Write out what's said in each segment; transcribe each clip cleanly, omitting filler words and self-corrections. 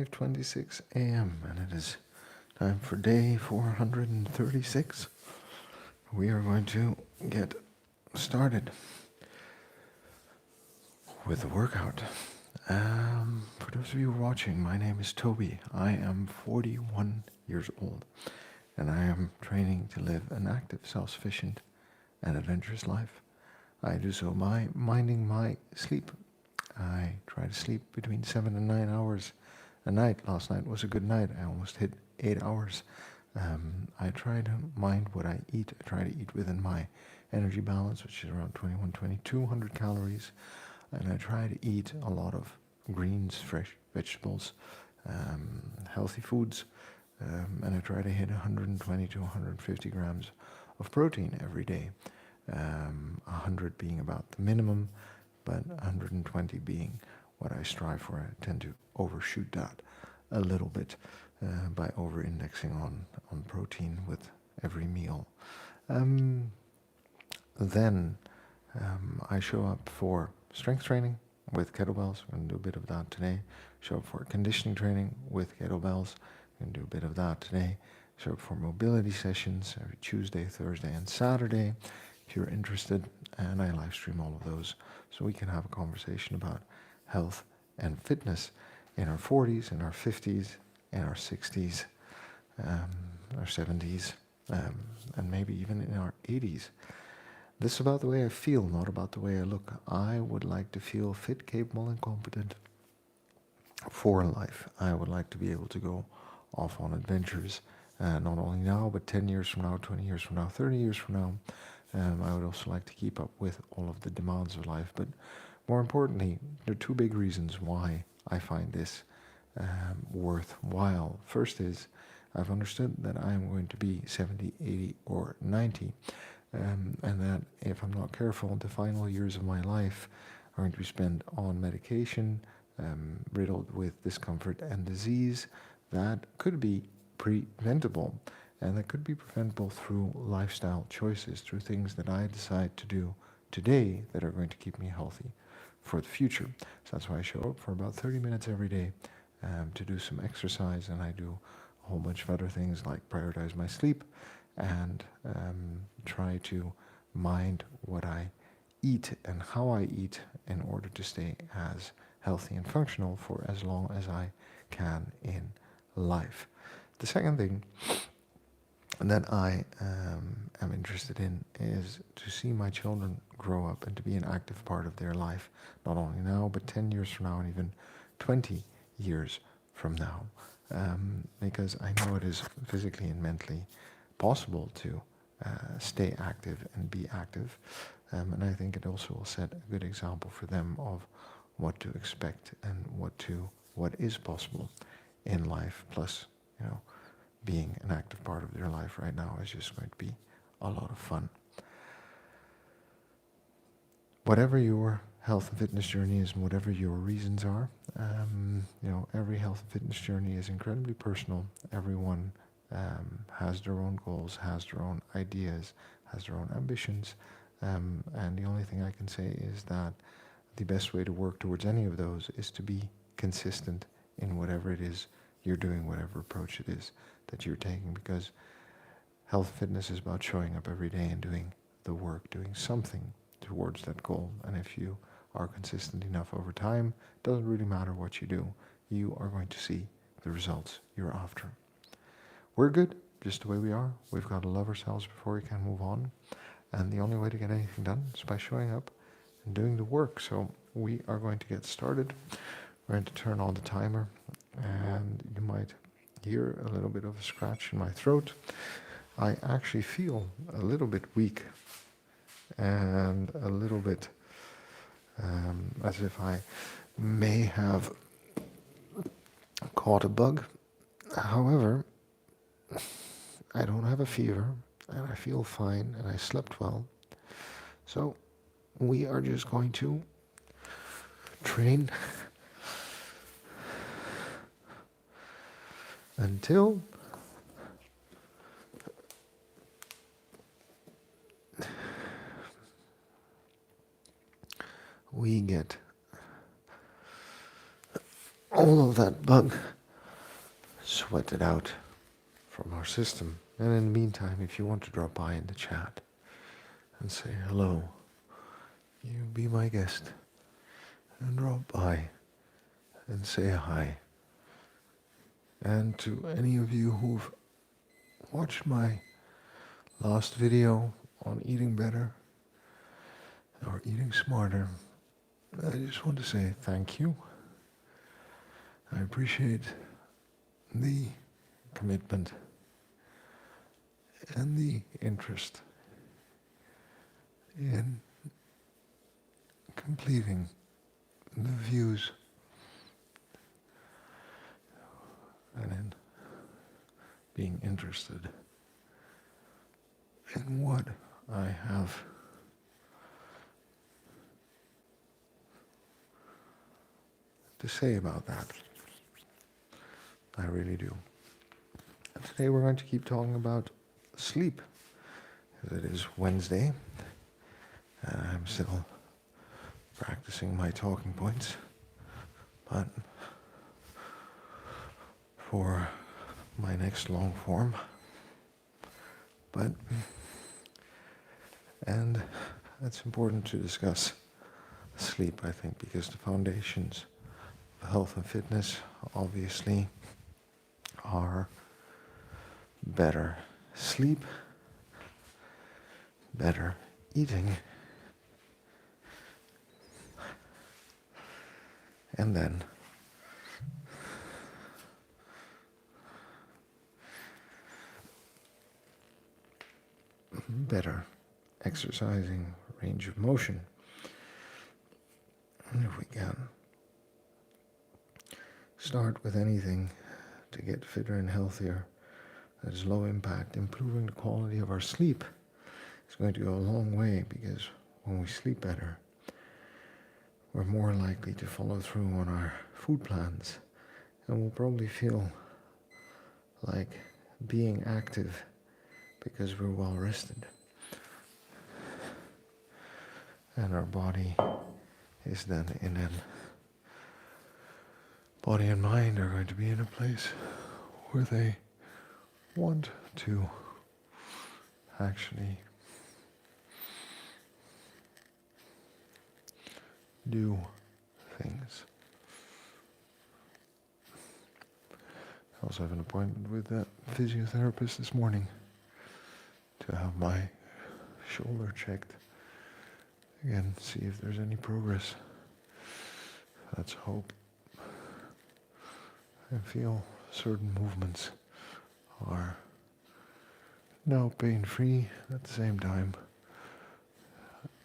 5:26 a.m. and it is time for day 436. We are going to get started with the workout. For those of you watching, my name is Toby. I am 41 years old and I am training to live an active, self-sufficient and adventurous life. I do so by minding my sleep. I try to sleep between 7 and 9 hours a night. Last night was a good night. I almost hit 8 hours. I try to mind what I eat. I try to eat within my energy balance, which is around 2,200 calories. And I try to eat a lot of greens, fresh vegetables, healthy foods. And I try to hit 120 to 150 grams of protein every day. 100 being about the minimum, but 120 being what I strive for. I tend to overshoot that a little bit by over-indexing on protein with every meal. Then I show up for strength training with kettlebells. I'm going to do a bit of that today. Show up for conditioning training with kettlebells. I'm going to do a bit of that today. Show up for mobility sessions every Tuesday, Thursday, and Saturday if you're interested, and I live stream all of those so we can have a conversation about health and fitness in our 40s, in our 50s, in our 60s, our 70s, and maybe even in our 80s. This is about the way I feel, not about the way I look. I would like to feel fit, capable, and competent for life. I would like to be able to go off on adventures, not only now, but 10 years from now, 20 years from now, 30 years from now. I would also like to keep up with all of the demands of life. But more importantly, there are two big reasons why I find this worthwhile. First is I've understood that I'm going to be 70, 80, or 90. And that if I'm not careful, the final years of my life are going to be spent on medication, riddled with discomfort and disease that could be preventable. And that could be preventable through lifestyle choices, through things that I decide to do today that are going to keep me healthy for the future. So that's why I show up for about 30 minutes every day to do some exercise, and I do a whole bunch of other things like prioritize my sleep and try to mind what I eat and how I eat in order to stay as healthy and functional for as long as I can in life. The second thing that I am interested in is to see my children grow up and to be an active part of their life, not only now, but 10 years from now and even 20 years from now, because I know it is physically and mentally possible to stay active and be active, and I think it also will set a good example for them of what to expect and what is possible in life. Plus, being an active part of their life right now is just going to be a lot of fun. Whatever your health and fitness journey is and whatever your reasons are, every health and fitness journey is incredibly personal. Everyone has their own goals, has their own ideas, has their own ambitions, and the only thing I can say is that the best way to work towards any of those is to be consistent in whatever it is you're doing, whatever approach it is that you're taking, because health fitness is about showing up every day and doing the work, doing something towards that goal. And if you are consistent enough over time, it doesn't really matter what you do, you are going to see the results you're after. We're good just the way we are. We've got to love ourselves before we can move on, and the only way to get anything done is by showing up and doing the work. So we are going to get started. We're going to turn on the timer, and you might hear a little bit of a scratch in my throat. I actually feel a little bit weak and a little bit as if I may have caught a bug. However, I don't have a fever and I feel fine and I slept well. So we are just going to train until we get all of that bug sweat it out from our system. And in the meantime, if you want to drop by in the chat and say hello, you be my guest and drop by and say hi. And to any of you who've watched my last video on eating better or eating smarter, I just want to say thank you. I appreciate the commitment and the interest in completing the views and in being interested in what I have to say about that. I really do. And today we're going to keep talking about sleep. It is Wednesday, and I'm still practicing my talking points, but for my next long form. And it's important to discuss sleep, I think, because the foundations of health and fitness obviously are better sleep, better eating, and then better exercising range of motion. And if we can start with anything to get fitter and healthier that is low impact, improving the quality of our sleep is going to go a long way, because when we sleep better, we're more likely to follow through on our food plans, and we'll probably feel like being active because we're well rested. And our body is then body and mind are going to be in a place where they want to actually do things. I also have an appointment with a physiotherapist this morning to have my shoulder checked. Again, see if there's any progress. Let's hope. I feel certain movements are now pain-free. At the same time,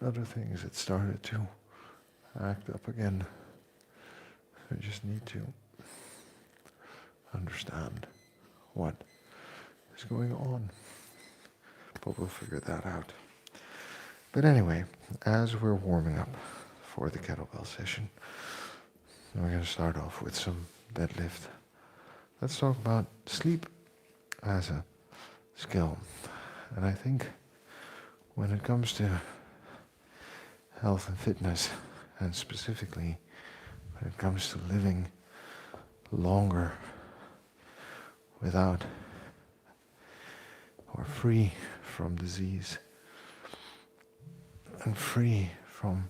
other things that started to act up again. I just need to understand what is going on. But we'll figure that out. But anyway, as we're warming up for the kettlebell session, we're going to start off with some deadlift. Let's talk about sleep as a skill. And I think when it comes to health and fitness, and specifically when it comes to living longer without or free from disease and free from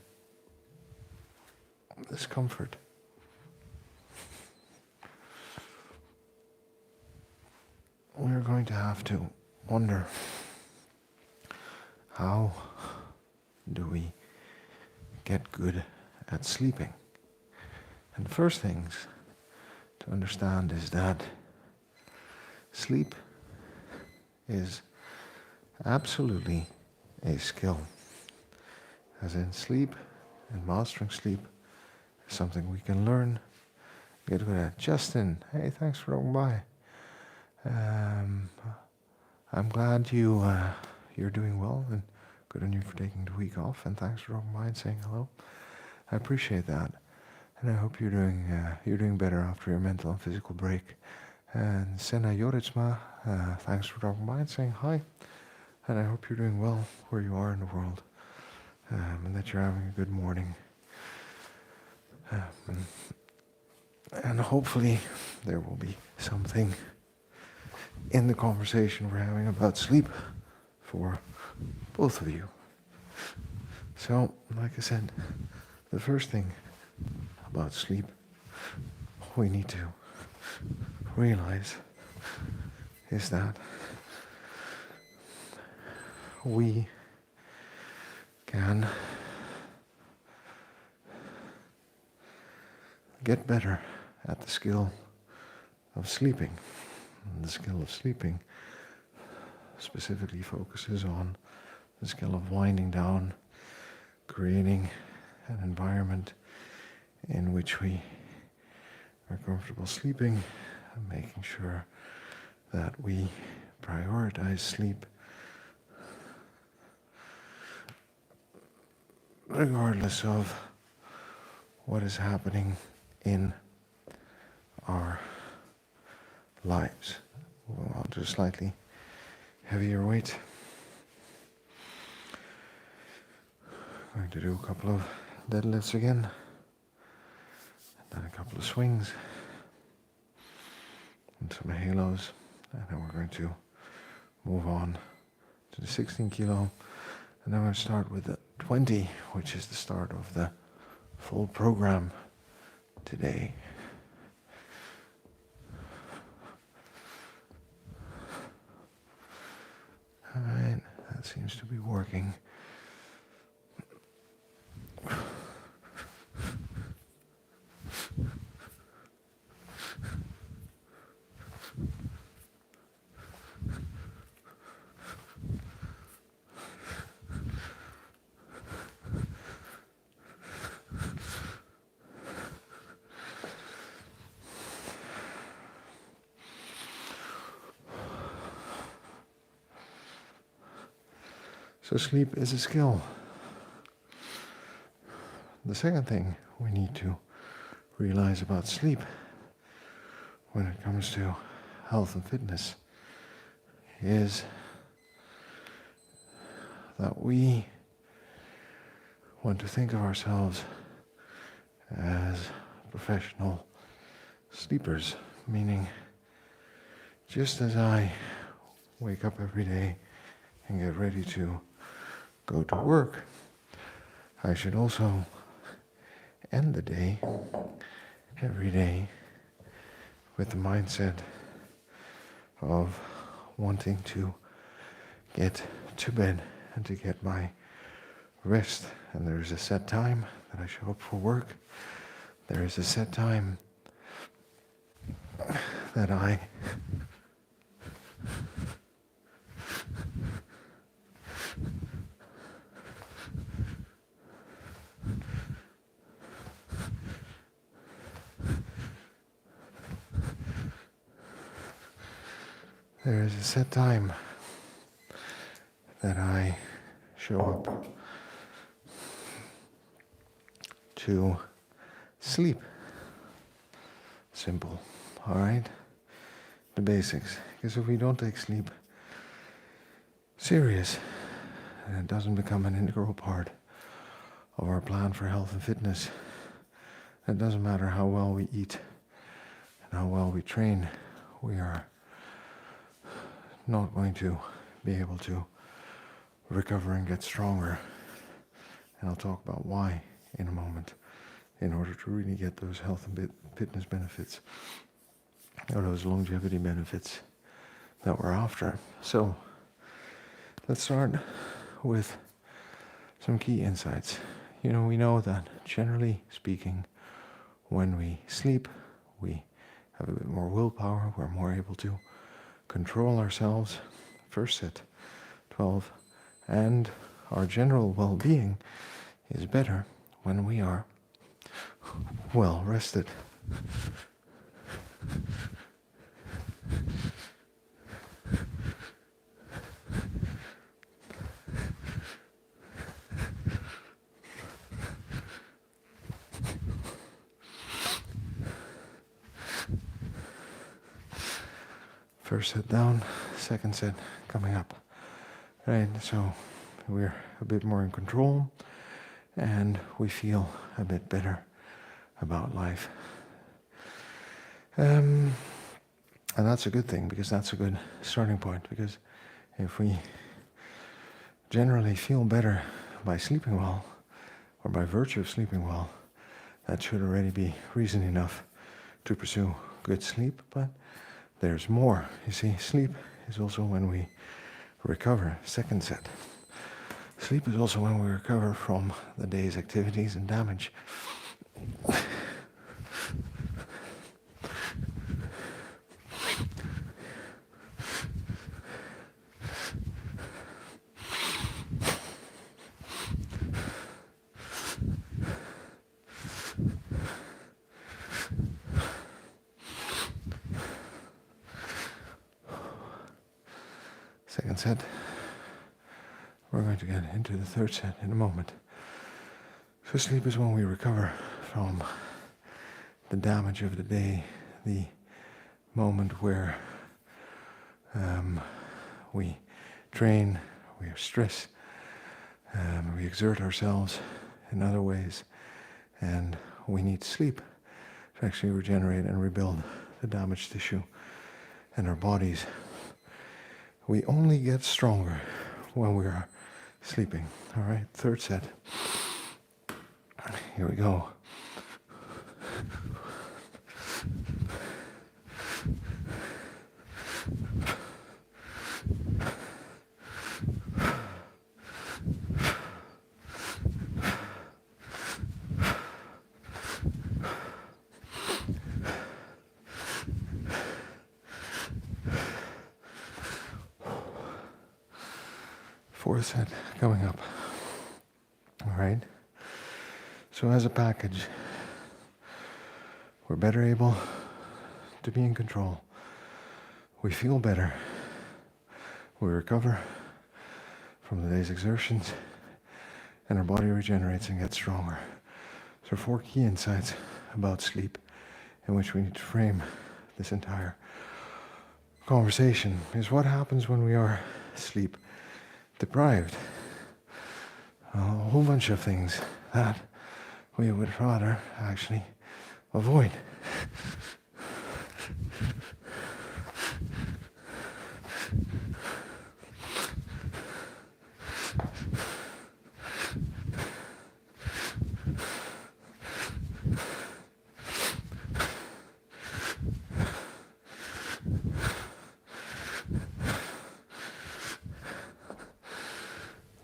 discomfort, we're going to have to wonder, how do we get good at sleeping? And the first things to understand is that sleep is absolutely a skill. As in, sleep and mastering sleep is something we can learn, get good at. Justin, hey, thanks for dropping by. I'm glad you're doing well, and good on you for taking the week off, and thanks for dropping by and saying hello. I appreciate that, and I hope you're doing better after your mental and physical break. And Sena Yoritsma, thanks for dropping by and saying hi, and I hope you're doing well where you are in the world, and that you're having a good morning. And hopefully there will be something in the conversation we're having about sleep for both of you. So, like I said, the first thing about sleep we need to realize is that we can get better at the skill of sleeping. And the skill of sleeping specifically focuses on the skill of winding down, creating an environment in which we are comfortable sleeping, and making sure that we prioritize sleep regardless of what is happening in our lives. Well, I'll do slightly heavier weight. I'm going to do a couple of deadlifts again, and then a couple of swings, and some halos, and then we're going to move on to the 16 kilo, and then we're going to start with the 20, which is the start of the full program today. All right, that seems to be working. So sleep is a skill. The second thing we need to realize about sleep when it comes to health and fitness is that we want to think of ourselves as professional sleepers, meaning just as I wake up every day and get ready to go to work, I should also end the day every day with the mindset of wanting to get to bed and to get my rest. And there is a set time that I show up for work. There is a set time that I there is a set time that I show up to sleep. Simple, all right? The basics. Because if we don't take sleep serious, and it doesn't become an integral part of our plan for health and fitness, it doesn't matter how well we eat and how well we train, we are not going to be able to recover and get stronger. And I'll talk about why in a moment, in order to really get those health and fitness benefits, or those longevity benefits that we're after. So let's start with some key insights. We know that generally speaking, when we sleep, we have a bit more willpower, we're more able to control ourselves. First set, 12, and our general well-being is better when we are well rested. First set down, second set coming up. Right, so we're a bit more in control and we feel a bit better about life. And that's a good thing, because that's a good starting point, because if we generally feel better by sleeping well, or by virtue of sleeping well, that should already be reason enough to pursue good sleep. But there's more. You see, sleep is also when we recover. Second set. Sleep is also when we recover from the day's activities and damage. Second set. We're going to get into the third set in a moment. So sleep is when we recover from the damage of the day, the moment where we train, we have stress, we exert ourselves in other ways, and we need sleep to actually regenerate and rebuild the damaged tissue in our bodies. We only get stronger when we are sleeping. All right, third set. Here we go. Fourth set coming up. All right. So as a package, we're better able to be in control. We feel better. We recover from the day's exertions, and our body regenerates and gets stronger. So 4 key insights about sleep in which we need to frame this entire conversation is what happens when we are sleep deprived. A whole bunch of things that we would rather actually avoid.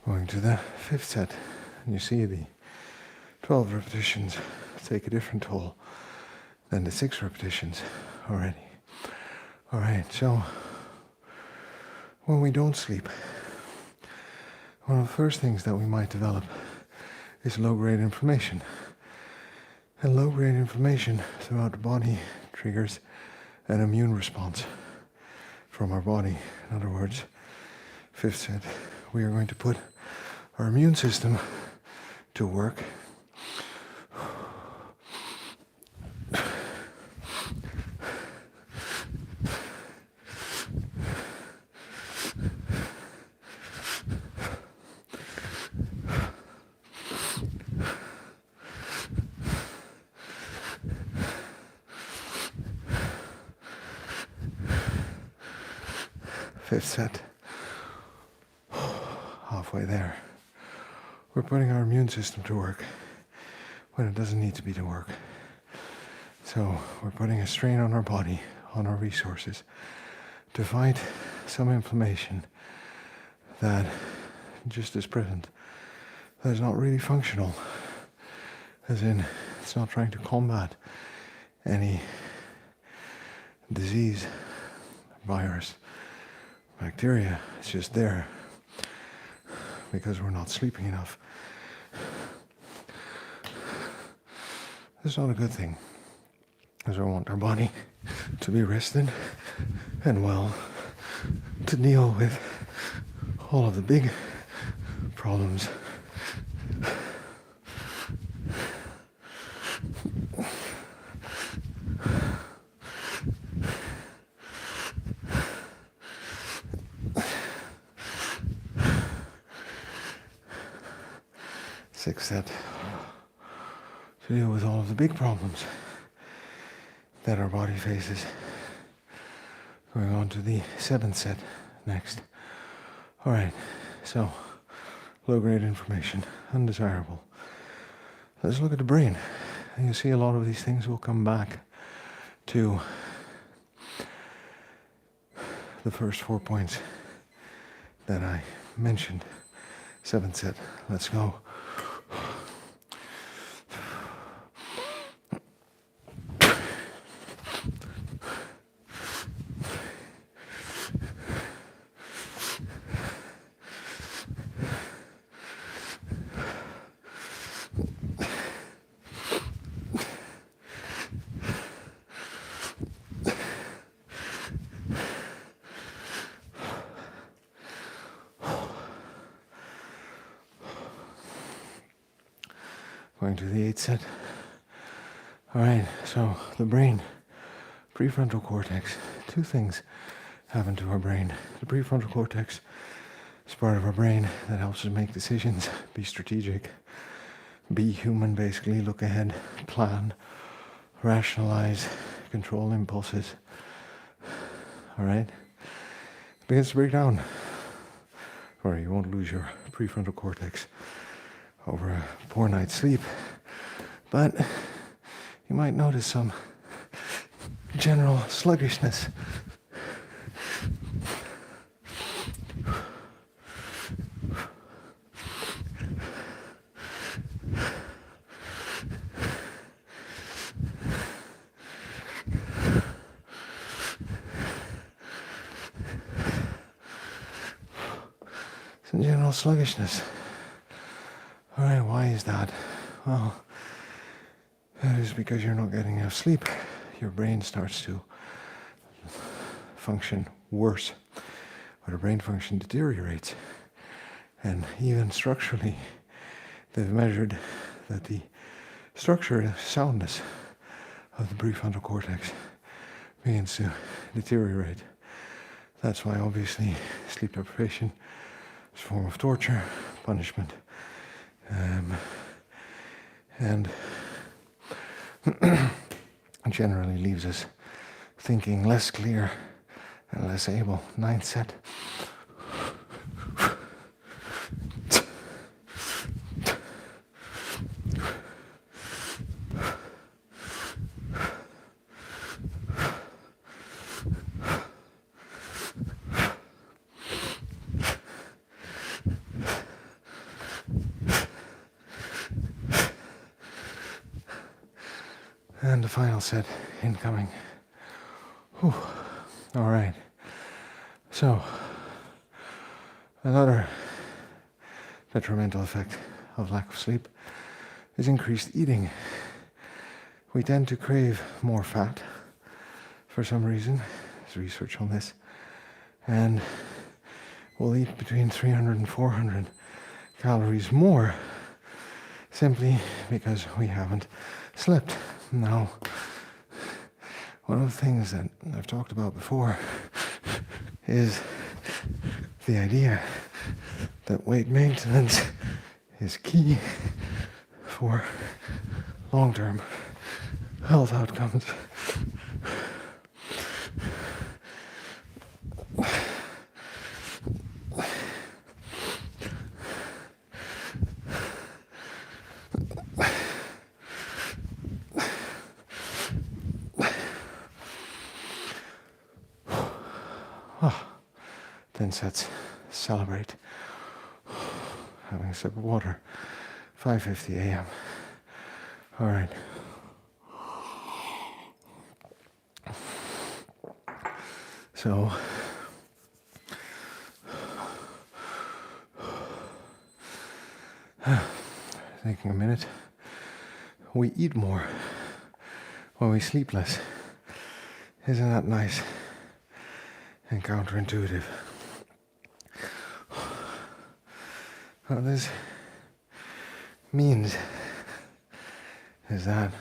Going to the fifth set, and you see the 12 repetitions take a different toll than the 6 repetitions already. All right, so when we don't sleep, one of the first things that we might develop is low-grade inflammation. And low-grade inflammation throughout the body triggers an immune response from our body. In other words, fifth set, we are going to put our immune system to work. Fifth set, halfway there. We're putting our immune system to work when it doesn't need to be to work. So we're putting a strain on our body, on our resources, to fight some inflammation that just is present, that is not really functional, as in it's not trying to combat any disease, virus, bacteria. It's just there because we're not sleeping enough. That's not a good thing, because I want our body to be rested and well to deal with all of the big problems. Sixth set, to deal with all of the big problems that our body faces. Going on to the 7th set next. Alright, so low-grade information, undesirable. Let's look at the brain. And you see a lot of these things will come back to the first 4 points that I mentioned. 7th set, let's go. Going to the 8th set. Alright, so the brain, prefrontal cortex. Two things happen to our brain. The prefrontal cortex is part of our brain that helps us make decisions, be strategic, be human basically, look ahead, plan, rationalize, control impulses. Alright? It begins to break down. Or you won't lose your prefrontal cortex over a poor night's sleep, but you might notice some general sluggishness. Some general sluggishness. Alright, why is that? Well, that is because you're not getting enough sleep. Your brain starts to function worse, or the brain function deteriorates. And even structurally, they've measured that the structure, soundness of the prefrontal cortex begins to deteriorate. That's why obviously sleep deprivation is a form of torture, punishment, and generally leaves us thinking less clear and less able. 9th set. And the final set incoming. Whew. All right. So, another detrimental effect of lack of sleep is increased eating. We tend to crave more fat for some reason. There's research on this. And we'll eat between 300 and 400 calories more simply because we haven't slept. Now, one of the things that I've talked about before is the idea that weight maintenance is key for long-term health outcomes. Oh, 10 sets. Celebrate. Having a sip of water. 5:50 a.m. All right. So, taking a minute. We eat more when we sleep less. Isn't that nice and counterintuitive? What this means is that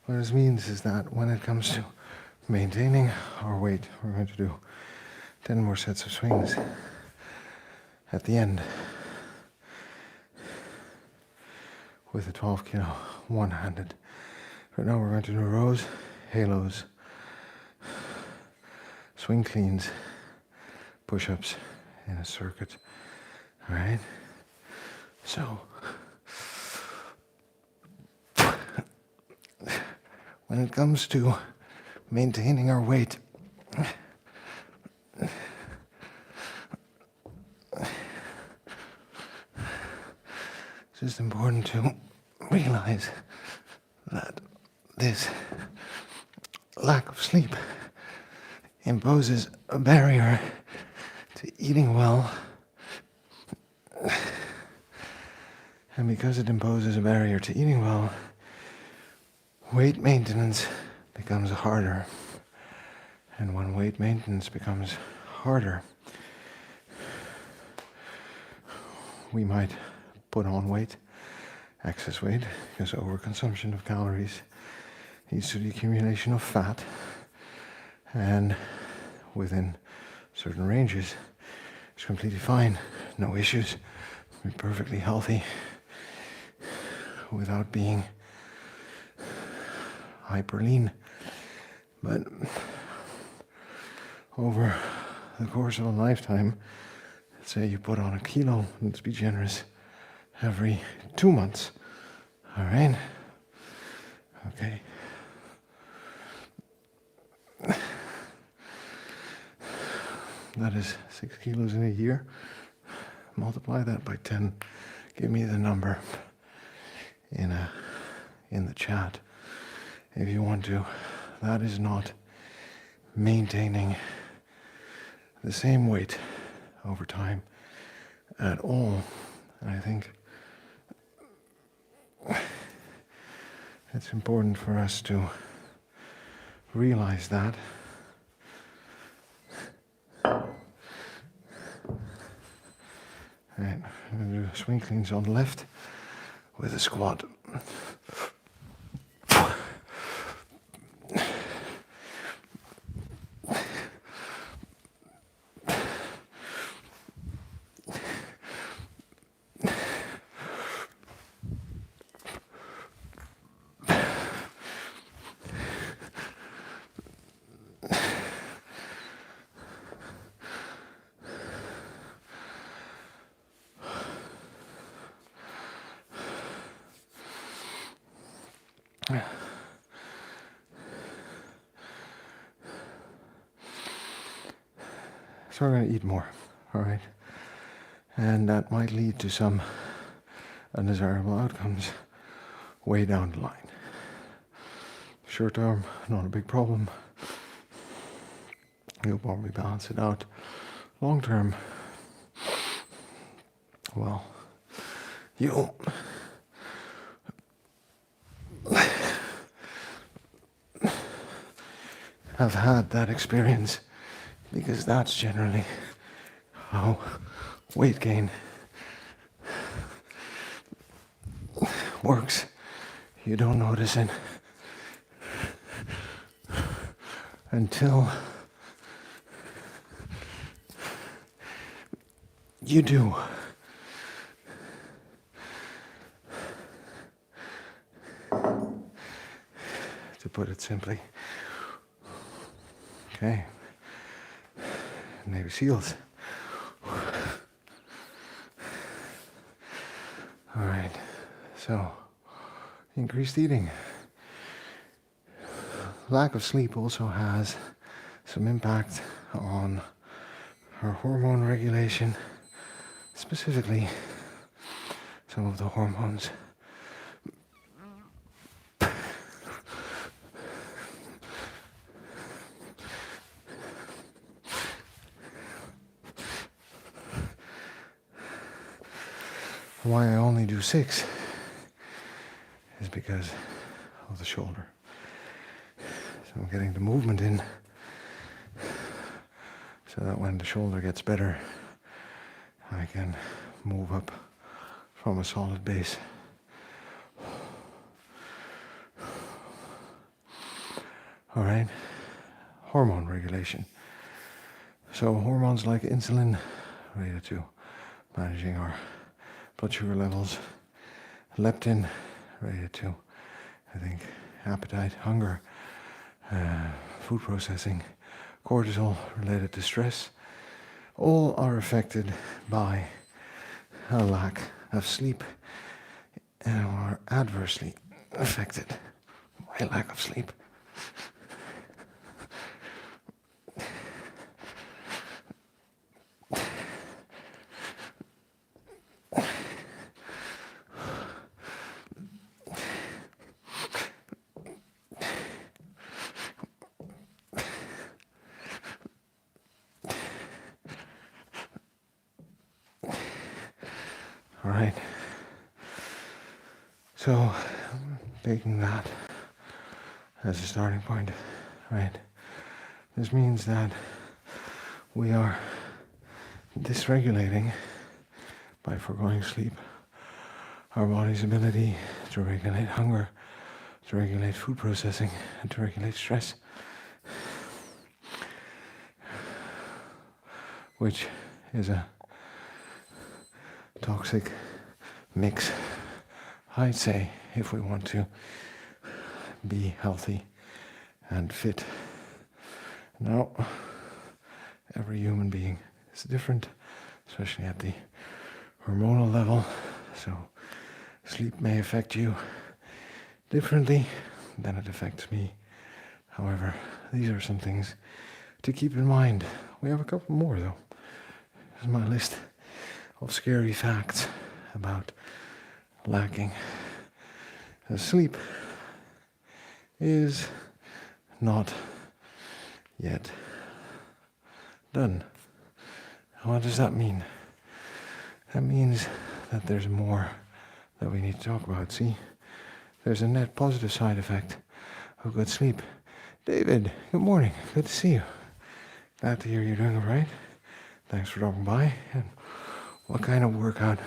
What this means is that when it comes to maintaining our weight, we're going to do 10 more sets of swings at the end with a 12 kilo one-handed. Right now we're going to do rows, halos, swing cleans, push-ups in a circuit. All right? So, when it comes to maintaining our weight, it's just important to realize that this lack of sleep imposes a barrier to eating well. And because it imposes a barrier to eating well, weight maintenance becomes harder. And when weight maintenance becomes harder, we might put on weight, excess weight, because overconsumption of calories leads to the accumulation of fat. And within certain ranges, it's completely fine, no issues, we're perfectly healthy without being hyper lean. But over the course of a lifetime, let's say you put on a kilo, let's be generous, every 2 months. All right? Okay. That is 6 kilos in a year. Multiply that by 10. Give me the number in the chat if you want to. That is not maintaining the same weight over time at all. And I think it's important for us to realize that. Right, I'm going to do swing cleans on the left with a squat. So we're going to eat more, all right? And that might lead to some undesirable outcomes way down the line. Short term, not a big problem. You'll probably balance it out. Long term, well, you'll have had that experience, because that's generally how weight gain works. You don't notice it until you do. To put it simply. Okay. Navy SEALs. All right. So, increased eating. Lack of sleep also has some impact on our hormone regulation, specifically some of the hormones. Why I only do 6 is because of the shoulder. So I'm getting the movement in so that when the shoulder gets better, I can move up from a solid base. All right, hormone regulation. So hormones like insulin related to managing our blood sugar levels, leptin related to, I think, appetite, hunger, food processing, cortisol related to stress, all are affected by a lack of sleep and are adversely affected by lack of sleep. All right. So, taking that as a starting point, right? This means that we are dysregulating, by foregoing sleep, our body's ability to regulate hunger, to regulate food processing, and to regulate stress, which is a toxic mix, I'd say, if we want to be healthy and fit. Now, every human being is different, especially at the hormonal level, so sleep may affect you differently than it affects me. However, these are some things to keep in mind. We have a couple more, though. Here's my list of scary facts about lacking. Sleep is not yet done. What does that mean? That means that there's more that we need to talk about. See, there's a net positive side effect of good sleep. David, good morning. Good to see you. Glad to hear you're doing all right. Thanks for dropping by. And what kind of workout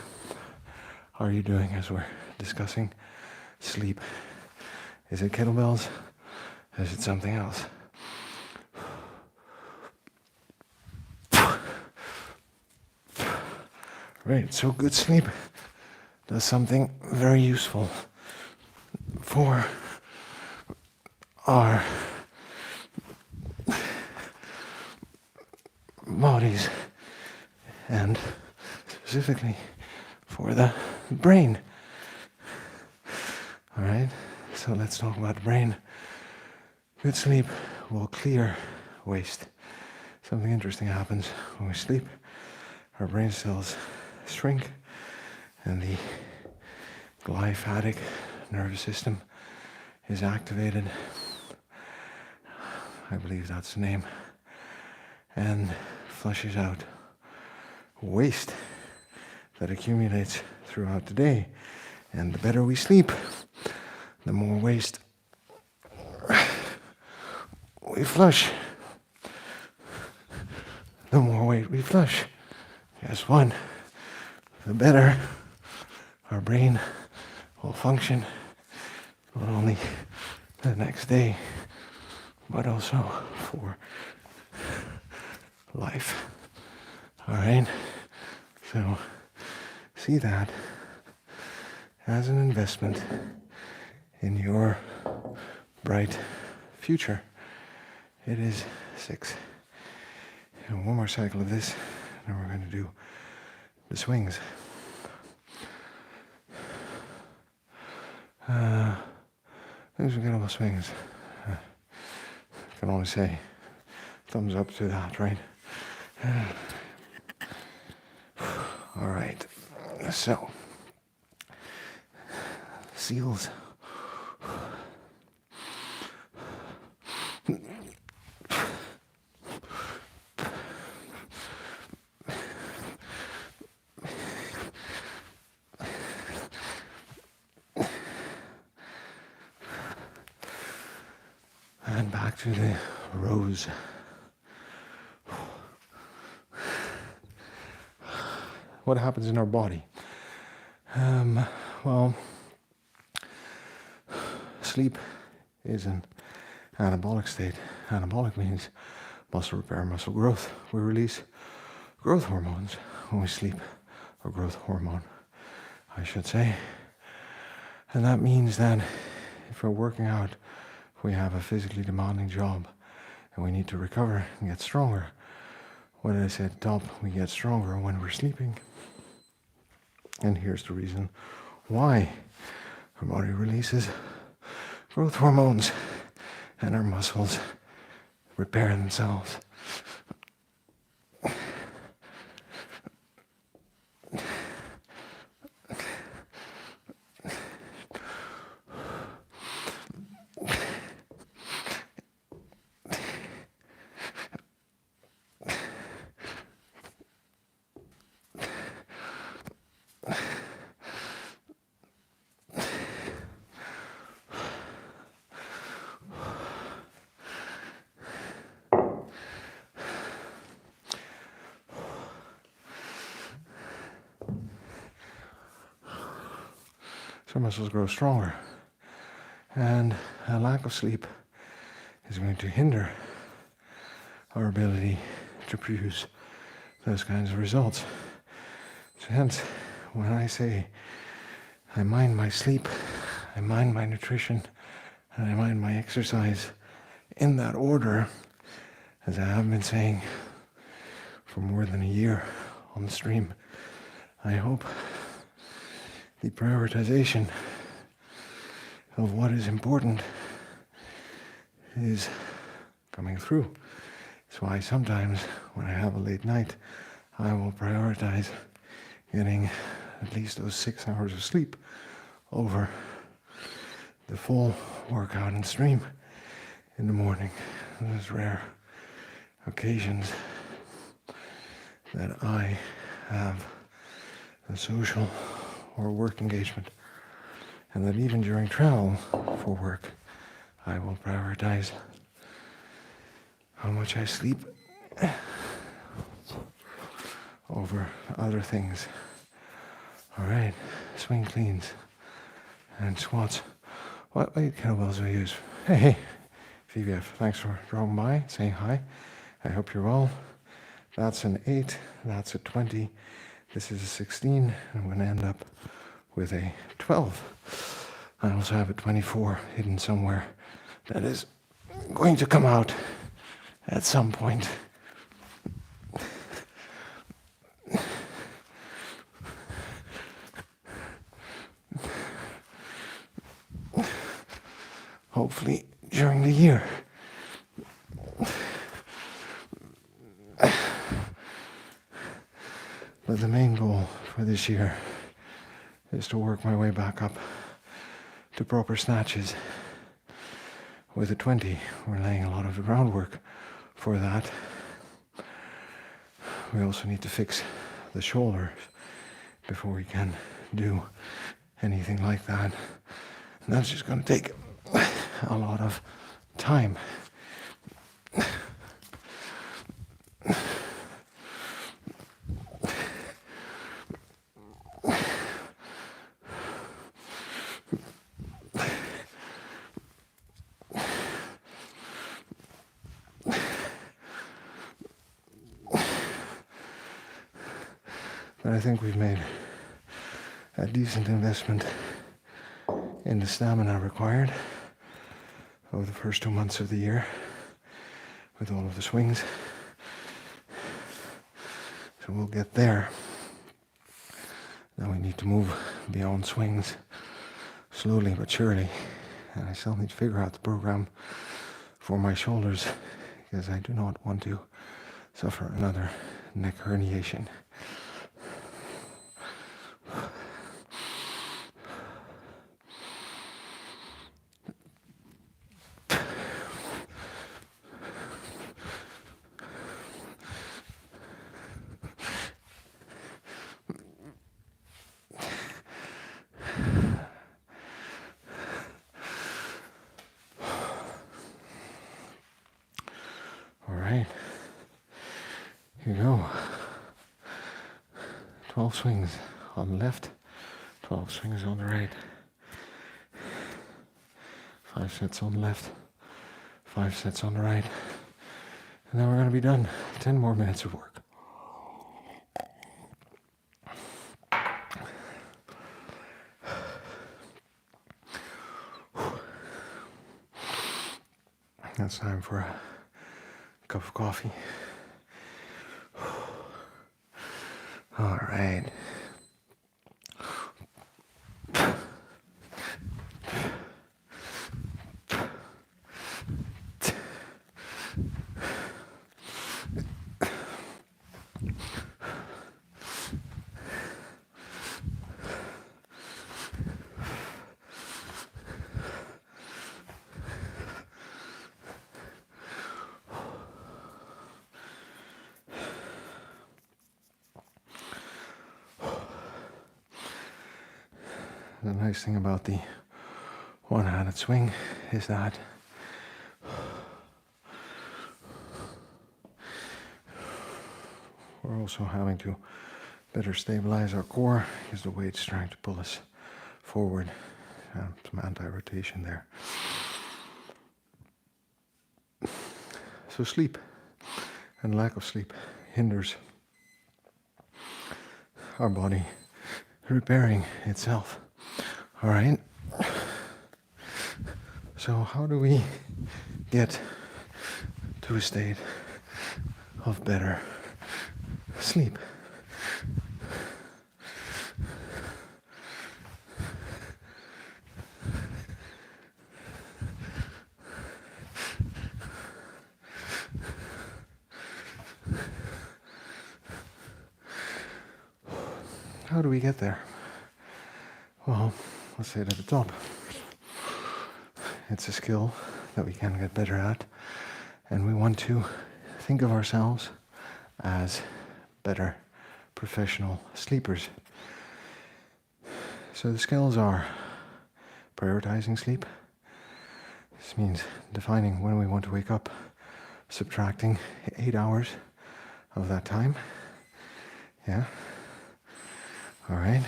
are you doing as we're discussing sleep? Is it kettlebells? Is it something else? Right, so good sleep does something very useful for our bodies and specifically for the brain. All right, so let's talk about the brain. Good sleep will clear waste. Something interesting happens when we sleep. Our brain cells shrink and the glymphatic nervous system is activated. I believe that's the name. And flushes out waste that accumulates throughout the day. And the better we sleep, the more waste we flush. The more weight we flush. Guess what? The better our brain will function, not only the next day, but also for life. All right? So, see that as an investment in your bright future. It is 6. And one more cycle of this, and we're going to do the swings. Things we get on the swings. I can only say thumbs up to that, right? All right. So, seals. And back to the rows. What happens in our body? Well, sleep is an anabolic state. Anabolic means muscle repair, muscle growth. We release growth hormones when we sleep, or growth hormone, I should say. And that means that if we're working out, if we have a physically demanding job and we need to recover and get stronger, what did I say at the top? We get stronger when we're sleeping. And here's the reason why. Our body releases growth hormones and our muscles repair themselves. So muscles grow stronger. And a lack of sleep is going to hinder our ability to produce those kinds of results. So hence, when I say I mind my sleep, I mind my nutrition, and I mind my exercise in that order, as I have been saying for more than a year on the stream, I hope the prioritization of what is important is coming through. That's why sometimes when I have a late night, I will prioritize getting at least those 6 hours of sleep over the full workout and stream in the morning. Those rare occasions that I have a social or work engagement, and that even during travel for work, I will prioritize how much I sleep over other things. All right, swing cleans and squats. What weight kettlebells do I use? Hey, VVF, thanks for dropping by, saying hi. I hope you're well. That's an 8, that's a 20. This is a 16, and I'm going to end up with a 12. I also have a 24 hidden somewhere that is going to come out at some point. Hopefully during the year. But the main goal for this year is to work my way back up to proper snatches. With a 20, we're laying a lot of the groundwork for that. We also need to fix the shoulders before we can do anything like that. And that's just going to take a lot of time. But I think we've made a decent investment in the stamina required over the first 2 months of the year with all of the swings. So we'll get there. Now we need to move beyond swings slowly but surely. And I still need to figure out the program for my shoulders because I do not want to suffer another neck herniation. Here you go. 12 swings on the left, 12 swings on the right. 5 sets on the left, 5 sets on the right. And then we're going to be done. 10 more minutes of work. It's time for a cup of coffee. All right. The nice thing about the one-handed swing is that we're also having to better stabilize our core because the weight's trying to pull us forward. Some anti-rotation there. So sleep and lack of sleep hinders our body repairing itself. All right. So how do we get to a state of better sleep? How do we get there? Well, let's say it at the top. It's a skill that we can get better at, and we want to think of ourselves as better professional sleepers. So the skills are prioritizing sleep. This means defining when we want to wake up, subtracting 8 hours of that time. Yeah. All right.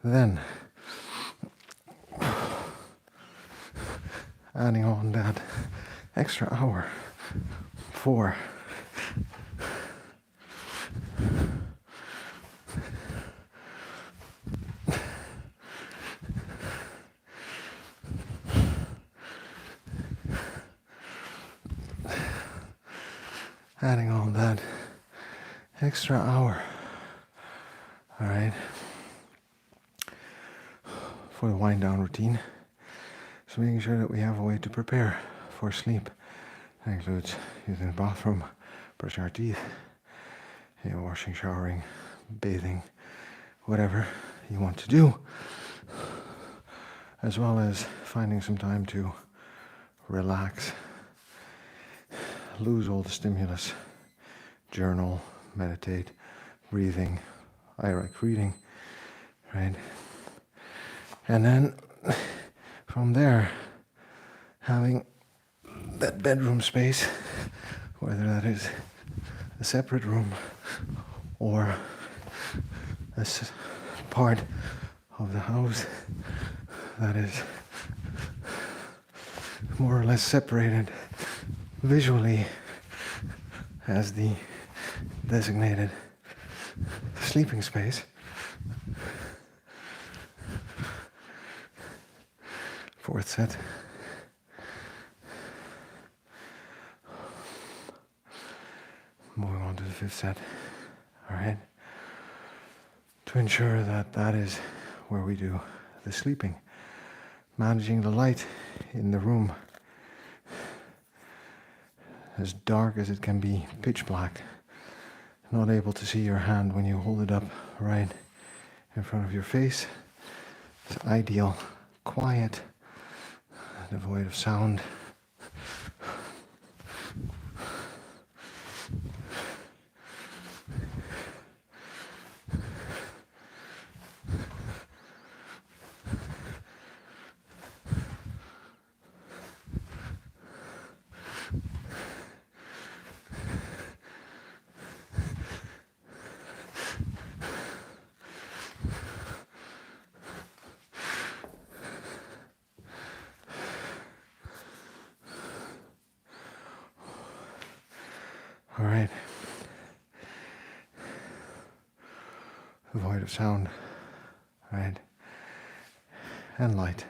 Then adding on that extra hour for adding on that extra hour. All right. For the wind down routine. So making sure that we have a way to prepare for sleep. That includes using the bathroom, brushing our teeth, washing, showering, bathing, whatever you want to do. As well as finding some time to relax, lose all the stimulus, journal, meditate, breathing, I like reading, right? And then from there, having that bedroom space, whether that is a separate room or a part of the house that is more or less separated visually as the designated sleeping space. Fourth set. Moving on to the fifth set. All right. To ensure that that is where we do the sleeping. Managing the light in the room. As dark as it can be, pitch black. Not able to see your hand when you hold it up right in front of your face. It's ideal. Quiet. Devoid of sound. All right. Void of sound, right? And light.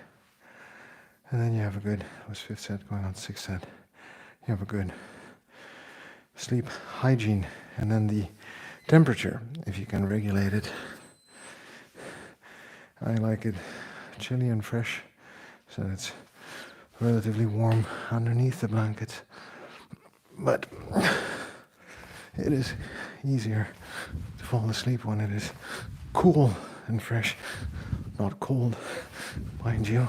And then you have a good, it was 5th set going on 6th set. You have a good sleep hygiene. And then the temperature, if you can regulate it. I like it chilly and fresh, so it's relatively warm underneath the blankets. But it is easier to fall asleep when it is cool and fresh, not cold, mind you.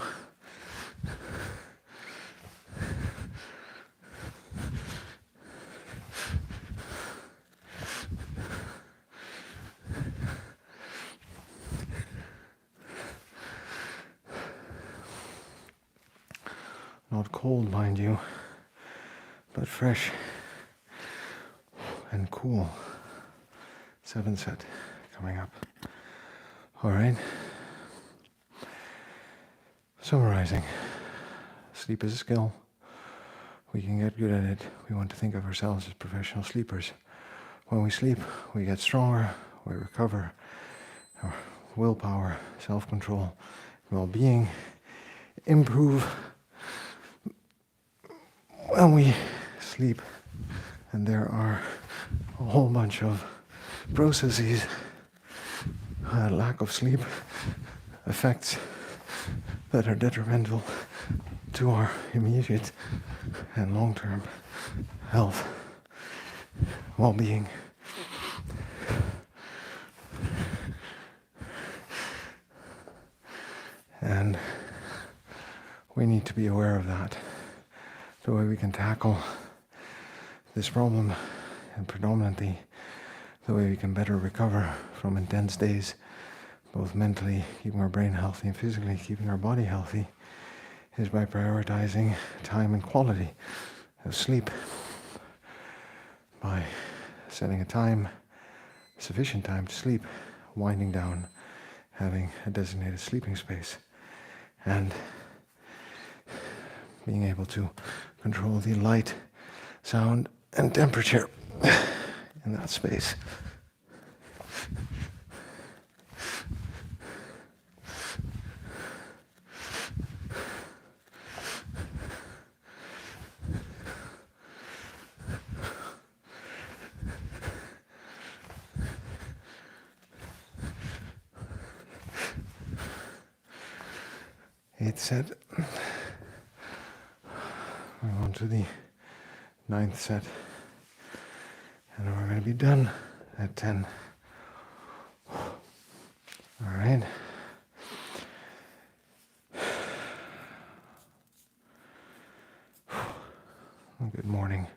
Not cold, mind you, but fresh and cool. 7th set coming up. All right. Summarizing. Sleep is a skill. We can get good at it. We want to think of ourselves as professional sleepers. When we sleep, we get stronger, we recover our willpower, self-control, well-being, improve when we sleep. And there are a whole bunch of processes, lack of sleep, effects that are detrimental to our immediate and long-term health, well-being. And we need to be aware of that. The way we can tackle this problem, and predominantly the way we can better recover from intense days, both mentally keeping our brain healthy and physically keeping our body healthy, is by prioritizing time and quality of sleep, by setting a time, sufficient time to sleep, winding down, having a designated sleeping space, and being able to control the light, sound, and temperature in that space. Eighth set. We're on to the 9th set. And we're going to be done at 10. All right. Good morning.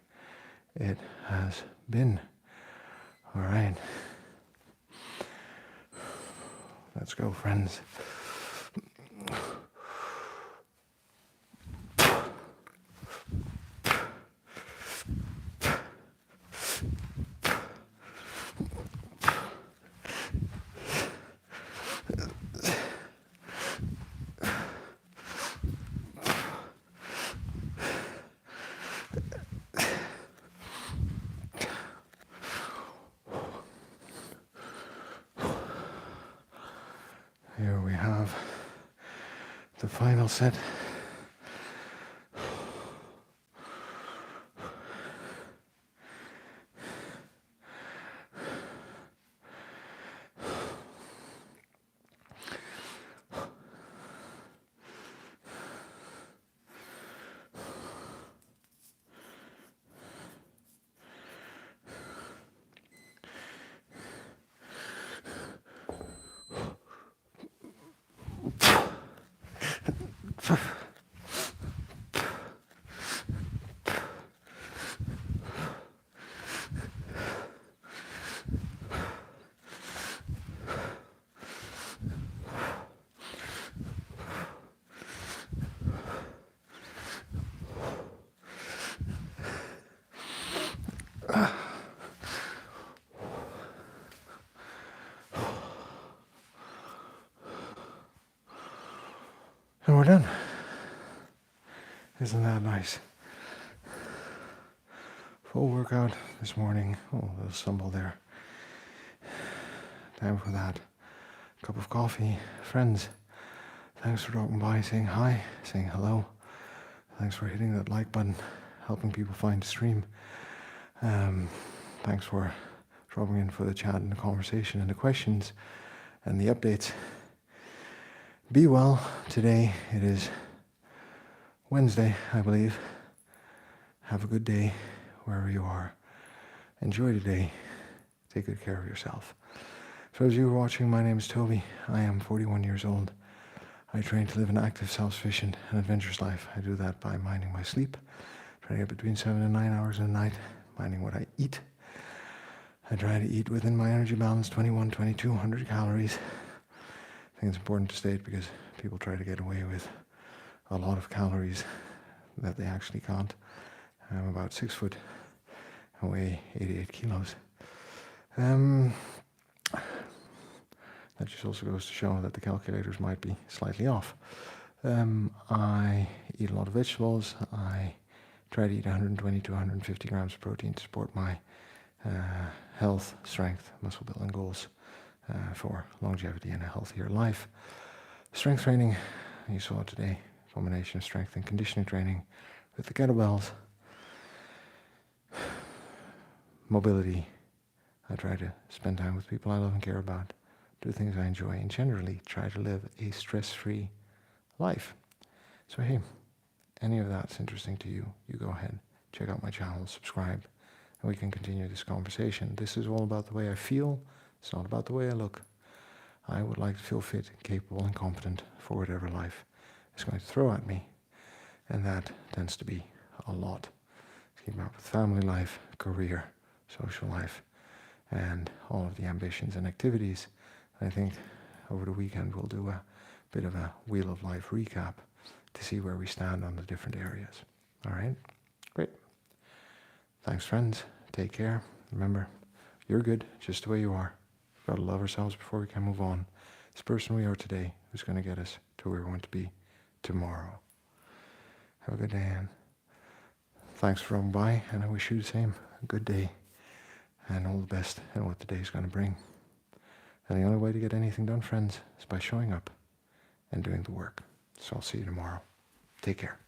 It has been. All right. Let's go, friends. Here we have the final set. And we're done. Isn't that nice? full workout this morning. Oh, a little stumble there. Time for that cup of coffee. Friends, thanks for dropping by, saying hi, saying hello. Thanks for hitting that like button, helping people find the stream. Thanks for dropping in for the chat and the conversation and the questions and the updates. Be well today. It is Wednesday, I believe. Have a good day wherever you are. Enjoy the day. Take good care of yourself. For those of you who are watching, my name is Toby. I am 41 years old. I train to live an active, self-sufficient and adventurous life. I do that by minding my sleep, trying to get between 7 and 9 hours a night, minding what I eat. I try to eat within my energy balance, 2,200 calories. I think it's important to state because people try to get away with a lot of calories that they actually can't. I'm about 6 foot and weigh 88 kilos. That just also goes to show that the calculators might be slightly off. I eat a lot of vegetables. I try to eat 120 to 150 grams of protein to support my health, strength, muscle building goals for longevity and a healthier life. Strength training, you saw today, combination of strength and conditioning training with the kettlebells. Mobility, I try to spend time with people I love and care about, do things I enjoy, and generally try to live a stress-free life. So hey, any of that's interesting to you, you go ahead, check out my channel, subscribe, and we can continue this conversation. This is all about the way I feel. It's not about the way I look. I would like to feel fit, capable, and competent for whatever life is going to throw at me. And that tends to be a lot. Keeping up with family life, career, social life, and all of the ambitions and activities. I think over the weekend we'll do a bit of a Wheel of Life recap to see where we stand on the different areas. All right? Great. Thanks, friends. Take care. Remember, you're good just the way you are. We've got to love ourselves before we can move on. This person we are today who's going to get us to where we want to be tomorrow. Have a good day, Anne. Thanks for dropping by, and I wish you the same. A good day, and all the best in what the day is going to bring. And the only way to get anything done, friends, is by showing up and doing the work. So I'll see you tomorrow. Take care.